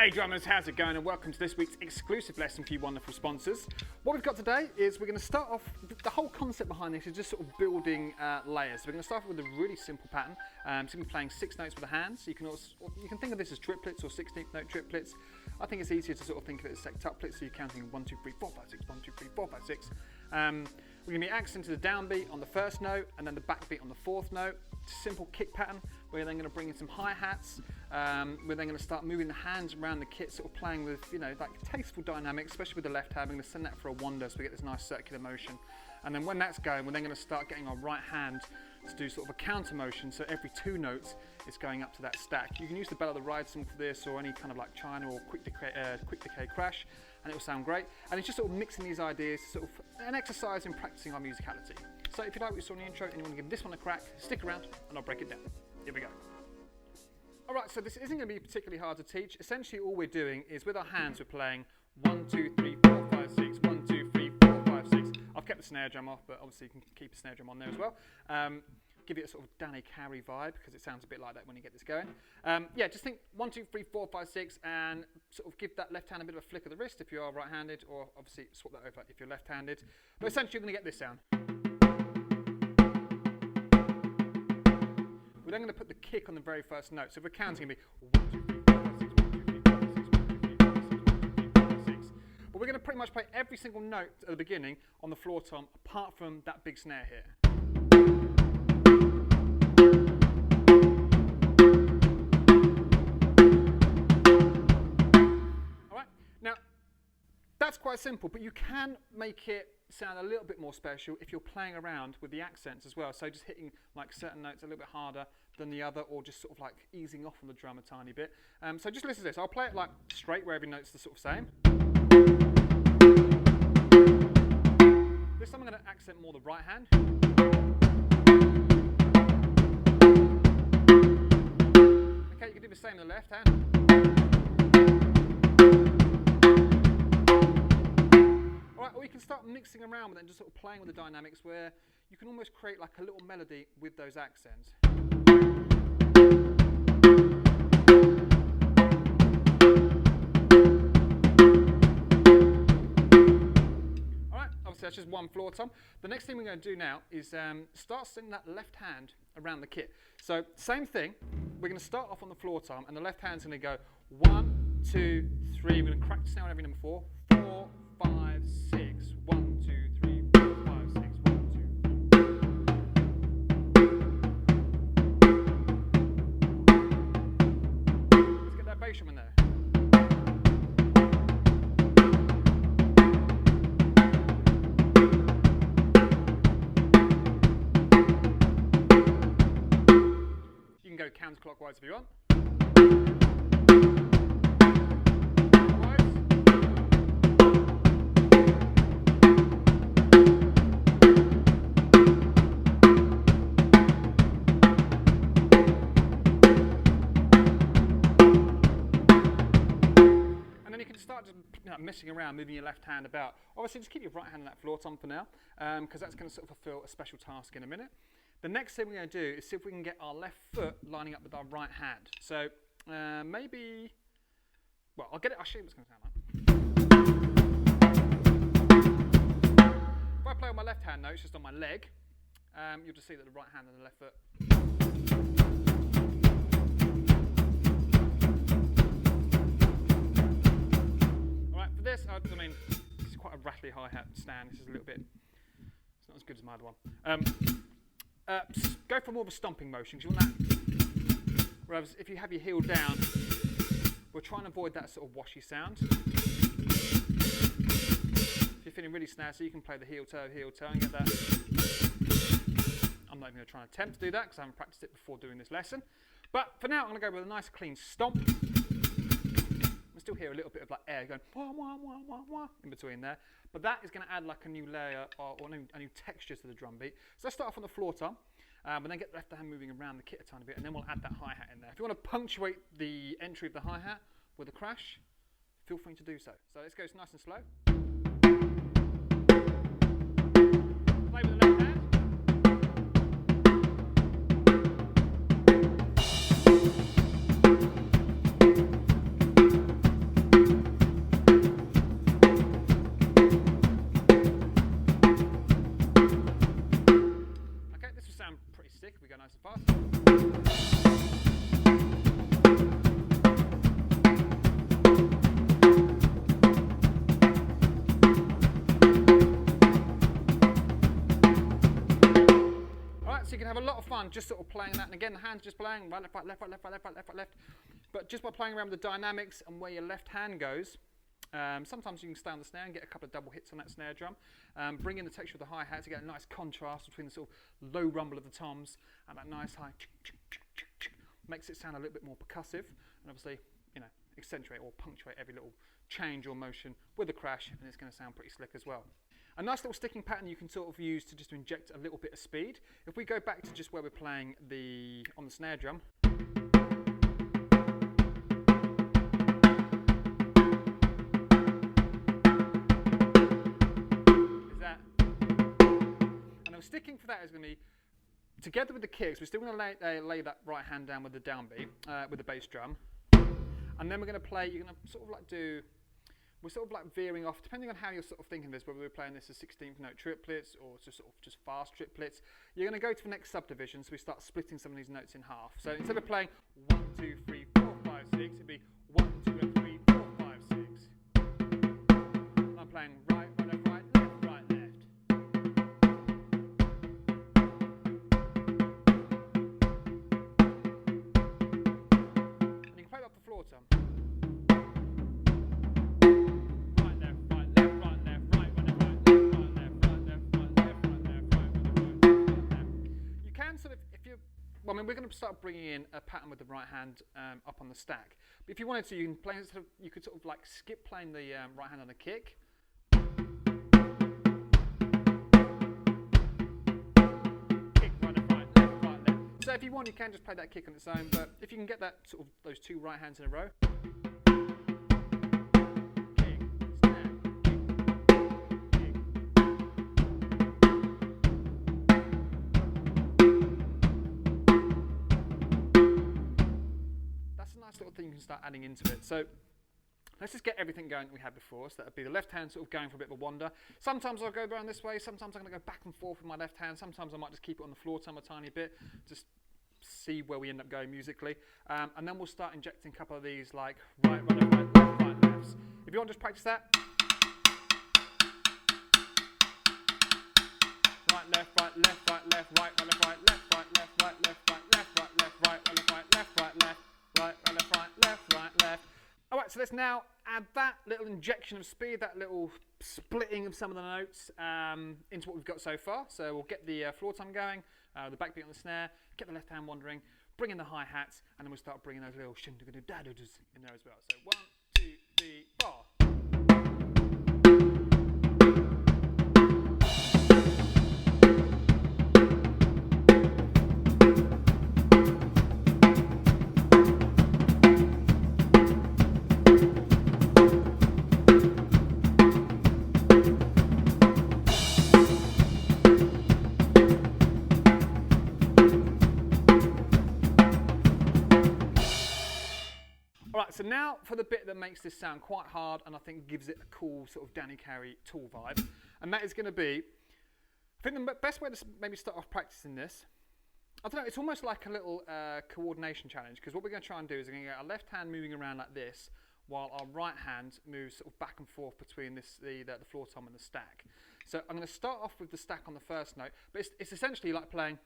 Hey drummers, how's it going, and welcome to this week's exclusive lesson for you wonderful sponsors. What we've got today is we're going to start off, the whole concept behind this is just sort of building layers. So we're going to start off with a really simple pattern. So we're going to be playing 6 notes with the hands. You can think of this as triplets or 16th note triplets. I think it's easier to sort of think of it as sextuplets, so you're counting 1, 2, 3, 4, 5, 6, 1, 2, 3, 4, 5, 6. We're going to be accenting the downbeat on the first note and then the backbeat on the fourth note. Simple kick pattern. We're then going to bring in some hi-hats. We're then going to start moving the hands around the kit, sort of playing with, like tasteful dynamics, especially with the left hand. We're going to send that for a wander so we get this nice circular motion. And then when that's going, we're then going to start getting our right hand to do sort of a counter motion, so every 2 notes it's going up to that stack. You can use the bell of the ride cymbal for this, or any kind of like China or quick decay crash, and it will sound great. And it's just sort of mixing these ideas, sort of an exercise in practicing our musicality. So if you like what you saw in the intro and you want to give this one a crack, stick around and I'll break it down. Here we go. Alright, so this isn't going to be particularly hard to teach. Essentially all we're doing is with our hands we're playing 1, 2, 3, 4, 5, 6, 1, 2, 3, 4, 5, 6. I've kept the snare drum off, but obviously you can keep a snare drum on there as well. Give it a sort of Danny Carey vibe, because it sounds a bit like that when you get this going. Yeah, just think 1, 2, 3, 4, 5, 6, and sort of give that left hand a bit of a flick of the wrist if you are right-handed, or obviously swap that over if you're left-handed. But essentially you're going to get this sound. We're then going to put the kick on the very first note. So if we're counting, it'll be 1, 2, 3, 4, 5, 6, 1, 2, 3, 4, 5, 6, 1, 2, 3, 4, 5, 6, 1, 2, 3, 4, 5, 6. But we're going to pretty much play every single note at the beginning on the floor tom, apart from that big snare here. Alright, now that's quite simple, but you can make it sound a little bit more special if you're playing around with the accents as well. So just hitting like certain notes a little bit harder than the other, or just sort of like easing off on the drum a tiny bit. So just listen to this. I'll play it like straight where every note's the sort of same. This time I'm going to accent more the right hand. Okay, you can do the same in the left hand. Or you can start mixing around with it and just sort of playing with the dynamics where you can almost create like a little melody with those accents. Alright, obviously that's just one floor tom. The next thing we're going to do now is start singing that left hand around the kit. So same thing, we're going to start off on the floor tom and the left hand's going to go 1, 2, 3, we're going to crack the snare on every number 4, 4, 5, 6, 1, 2, 3, 4, 5, 6, 1, 2. Let's get that bass drum in there. You can go counterclockwise if you want. Messing around, moving your left hand about. Obviously just keep your right hand on that floor tom for now, because that's going to sort of fulfill a special task in a minute. The next thing we're going to do is see if we can get our left foot lining up with our right hand. So maybe, well, I'll show you what it's going to sound like. If I play on my left hand notes just on my leg, you'll just see that the right hand and the left foot. This, I mean, this is quite a rattly hi-hat stand. This is a little bit, it's not as good as my other one. Go for more of a stomping motion, because you want that. Whereas if you have your heel down, we're trying to avoid that sort of washy sound. If you're feeling really snazzy, you can play the heel toe, and get that. I'm not even going to try and attempt to do that, because I haven't practiced it before doing this lesson. But for now, I'm going to go with a nice clean stomp. Still hear a little bit of like air going wah, wah, wah, wah, wah, in between there, but that is going to add like a new layer or a new texture to the drum beat. So let's start off on the floor tom, and then get the left hand moving around the kit a tiny bit, and then we'll add that hi-hat in there. If you want to punctuate the entry of the hi-hat with a crash, feel free to do so. So let's go nice and slow. Play with the left hand. fantastic. If we go nice and fast. So you can have a lot of fun just sort of playing that, and again the hand's just playing right, left, right, left, right, left, right, left, right, left, right, left. But just by playing around with the dynamics and where your left hand goes, sometimes you can stay on the snare and get a couple of double hits on that snare drum. Bring in the texture of the hi-hat to get a nice contrast between the sort of low rumble of the toms and that nice high. Makes it sound a little bit more percussive, and obviously, you know, accentuate or punctuate every little change or motion with a crash, and it's going to sound pretty slick as well. A nice little sticking pattern you can sort of use to just inject a little bit of speed. If we go back to just where we're playing on the snare drum. Is that? And then sticking for that is going to be, together with the kicks, we're still going to lay that right hand down with the downbeat, with the bass drum. And then we're going to play, you're going to sort of like do, we're sort of like veering off, depending on how you're sort of thinking this, whether we're playing this as 16th note triplets or just sort of just fast triplets. You're going to go to the next subdivision, so we start splitting some of these notes in half. So instead of playing 1, 2, 3, 4, 5, 6, it'd be 1, 2, and 3, 4, 5, 6. I'm playing right, right, left, right, left, right, left. And you can play that off the floor tom. Well, I mean, we're going to start bringing in a pattern with the right hand up on the stack. But if you wanted to, you can play. You could sort of like skip playing the right hand on the kick. Kick, right, left, right, left, right, left. So if you want, you can just play that kick on its own. But if you can get that sort of those two right hands in a row. Sort of thing you can start adding into it. So let's just get everything going that we had before. So that would be the left hand sort of going for a bit of a wander. Sometimes I'll go around this way, sometimes I'm going to go back and forth with my left hand, sometimes I might just keep it on the floor tom a tiny bit, just see where we end up going musically. And then we'll start injecting a couple of these like right, right, left, right, left, right, lefts. If you want to just practice that. Right, left, right, left, right, left, right, right, left, right, left, right, left, right, left, right, left, right, left, right, left, right, left, right, left. Right, right, left, right, left, right, left. All right, so let's now add that little injection of speed, that little splitting of some of the notes into what we've got so far. So we'll get the floor tom going, the backbeat on the snare, get the left hand wandering, bring in the hi-hats, and then we'll start bringing those little shindigadoo-dadoos in there as well. So 1, 2, 3, 4. Alright, so now for the bit that makes this sound quite hard and I think gives it a cool sort of Danny Carey tool vibe. And that is going to be, I think the best way to maybe start off practicing this, I don't know, it's almost like a little coordination challenge, because what we're going to try and do is we're going to get our left hand moving around like this while our right hand moves sort of back and forth between the floor tom and the stack. So I'm going to start off with the stack on the first note, but it's essentially like playing.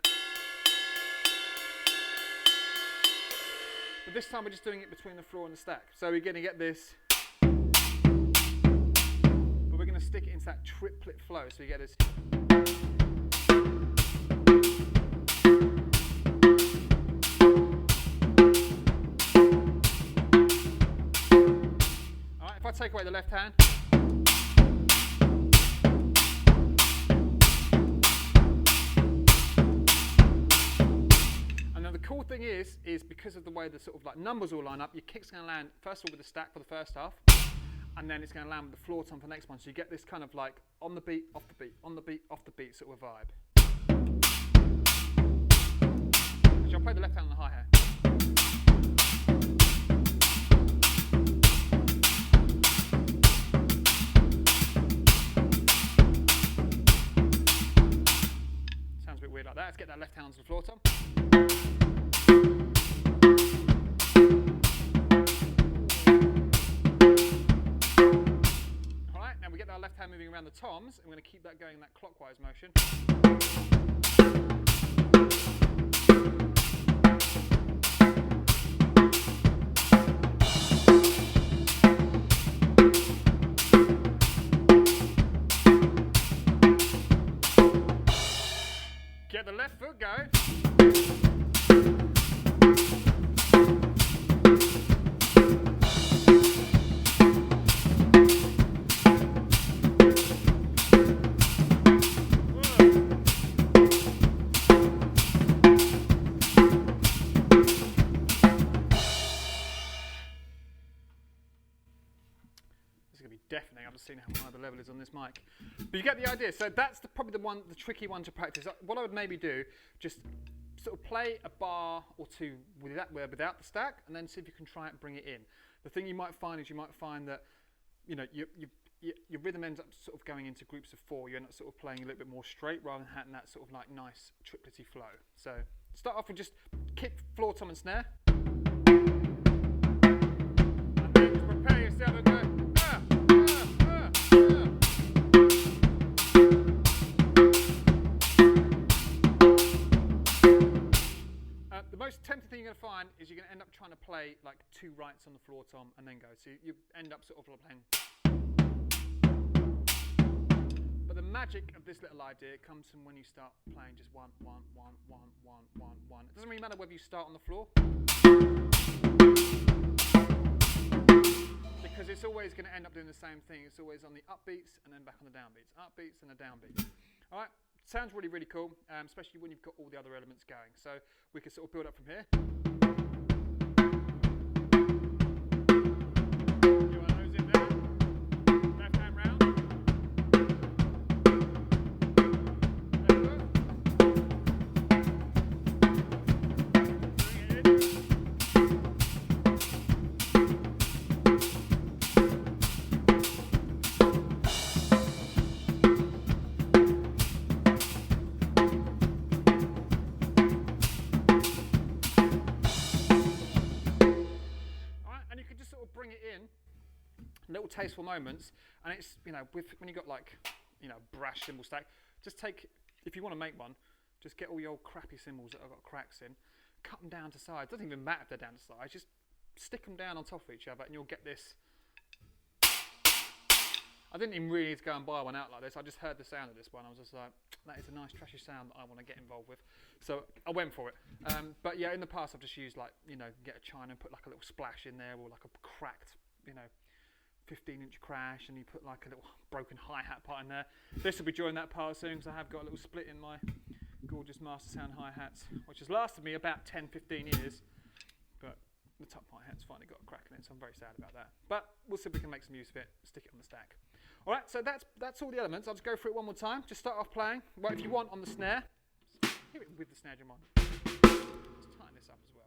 But this time we're just doing it between the floor and the stack. So we're going to get this, but we're going to stick it into that triplet flow. So you get this. All right, if I take away the left hand. Cool thing is because of the way the sort of like numbers all line up, your kick's going to land first of all with the stack for the first half, and then it's going to land with the floor tom for the next one. So you get this kind of like on the beat, off the beat, on the beat, off the beat sort of vibe. So I'll play the left hand on the hi-hat. Sounds a bit weird. weird like that. Let's get that left hand onto the floor tom. Alright, now we get our left hand moving around the toms, and we're going to keep that going in that clockwise motion. Get the left foot going. Deafening. I've just seen how high the level is on this mic, but you get the idea. So that's probably the tricky one to practice. What I would maybe do, just sort of play a bar or two without the stack, and then see if you can try it, bring it in. The thing you might find is that your rhythm ends up sort of going into groups of four. You end up sort of playing a little bit more straight rather than having that sort of like nice triplety flow. So start off with just kick, floor tom and snare, and then just prepare yourself and go. The most tempting thing you're going to find is you're going to end up trying to play like two rights on the floor tom and then go. So you end up sort of playing. But the magic of this little idea comes from when you start playing just one, one, one, one, one, one, one. It doesn't really matter whether you start on the floor, because it's always going to end up doing the same thing. It's always on the upbeats and then back on the downbeats. Upbeats and a downbeat. All right. Sounds really, really cool, especially when you've got all the other elements going. So we can sort of build up from here. You want those in there. Left hand round. Left foot. Bring it in. Bring it in little tasteful moments, and it's when you got like brash cymbal stack, just take, if you want to make one, just get all the old crappy cymbals that have got cracks in, cut them down to size. Doesn't even matter if they're down to size, just stick them down on top of each other and you'll get this. I didn't even really need to go and buy one out like this. I just heard the sound of this one. I was just like, that is a nice trashy sound that I want to get involved with. So I went for it. But yeah, in the past I've just used get a china and put like a little splash in there, or like a cracked, 15-inch crash, and you put like a little broken hi-hat part in there. This will be during that part soon, because I have got a little split in my gorgeous Master Sound hi-hats, which has lasted me about 10-15 years. But the top hi-hat's finally got a crack in it, so I'm very sad about that. But we'll see if we can make some use of it, stick it on the stack. All right, so that's all the elements. I'll just go through it one more time. Just start off playing. Well, if you want, on the snare. Hit it with the snare drum on. Let's tighten this up as well.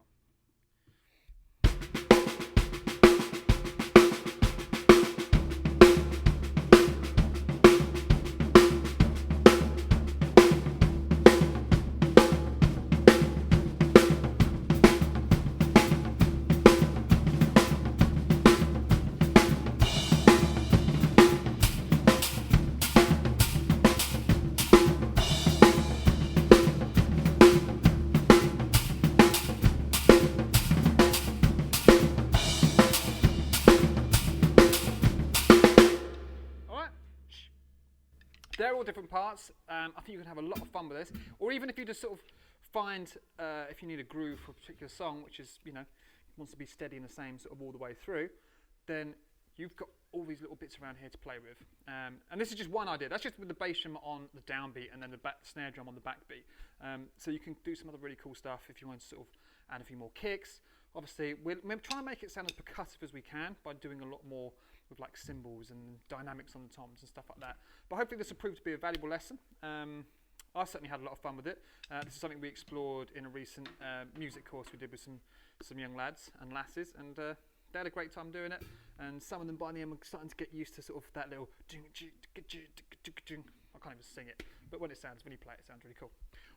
They're all different parts. I think you can have a lot of fun with this. Or even if you just sort of find, if you need a groove for a particular song, which is, wants to be steady in the same sort of all the way through, then you've got all these little bits around here to play with. And this is just one idea. That's just with the bass drum on the downbeat and then the snare drum on the backbeat. So you can do some other really cool stuff if you want to sort of add a few more kicks. Obviously, we're trying to make it sound as percussive as we can by doing a lot more with like cymbals and dynamics on the toms and stuff like that. But hopefully this will prove to be a valuable lesson. I certainly had a lot of fun with it. This is something we explored in a recent music course we did with some young lads and lasses, and they had a great time doing it. And some of them by the end were starting to get used to sort of that little I can't even sing it, but when you play it, it sounds really cool.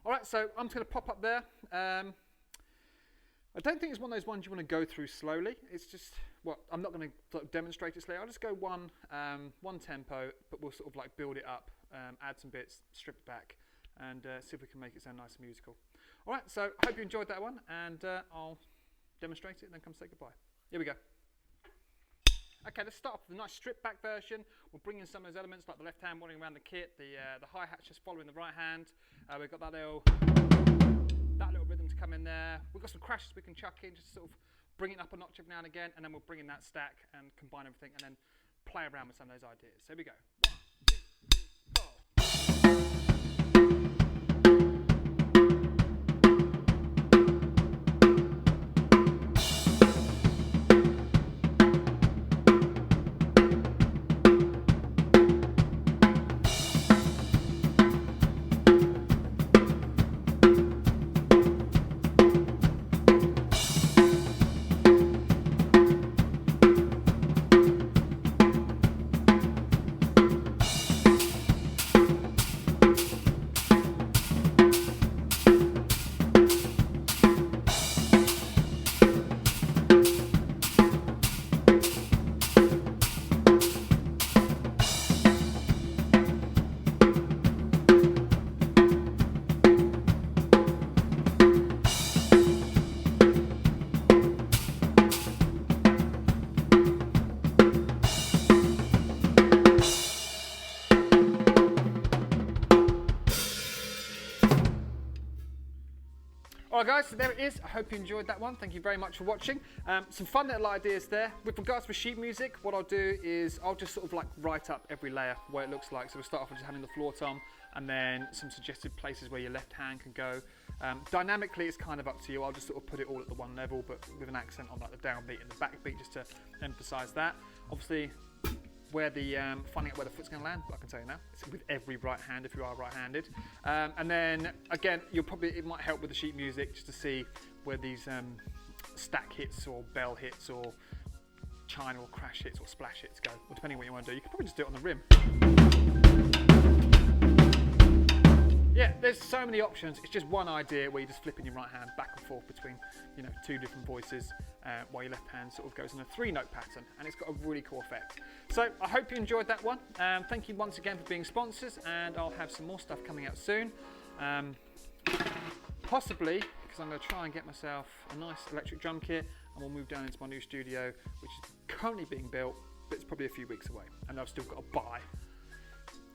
All right, so I'm just going to pop up there. I don't think it's one of those ones you want to go through slowly. It's just, well, I'm not going to demonstrate it slowly. I'll just go one tempo, but we'll sort of like build it up, add some bits, strip it back, and see if we can make it sound nice and musical. All right, so I hope you enjoyed that one, and I'll demonstrate it and then come say goodbye. Here we go. Okay, let's start off with a nice stripped back version. We'll bring in some of those elements like the left hand wandering around the kit, the hi-hat's just following the right hand. We've got that little rhythm to come in there. We've got some crashes we can chuck in, just sort of bring it up a notch every now and again, and then we'll bring in that stack and combine everything and then play around with some of those ideas. So here we go. 1, 2, 3, 4. Alright guys, so there it is. I hope you enjoyed that one. Thank you very much for watching. Some fun little ideas there. With regards to sheet music, what I'll do is I'll just sort of like write up every layer where it looks like. So we'll start off with just having the floor tom and then some suggested places where your left hand can go. Dynamically, it's kind of up to you. I'll just sort of put it all at the one level, but with an accent on like the downbeat and the backbeat just to emphasize that. Obviously, where the finding out where the foot's going to land, I can tell you now, it's with every right hand if you are right-handed. And then again, it might help with the sheet music just to see where these stack hits or bell hits or china or crash hits or splash hits go. Well, depending on what you want to do, you can probably just do it on the rim. Yeah, there's so many options. It's just one idea where you're just flipping your right hand back and forth between, two different voices, while your left hand sort of goes in a 3-note pattern, and it's got a really cool effect. So I hope you enjoyed that one. Thank you once again for being sponsors, and I'll have some more stuff coming out soon. Possibly, because I'm going to try and get myself a nice electric drum kit, and we'll move down into my new studio, which is currently being built, but it's probably a few weeks away, and I've still got to buy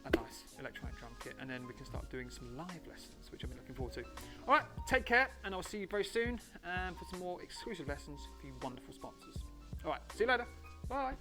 a nice electronic drum kit, and then we can start doing some live lessons, which I'm looking forward to. All right, take care, and I'll see you very soon for some more exclusive lessons for you wonderful sponsors. All right, see you later. Bye.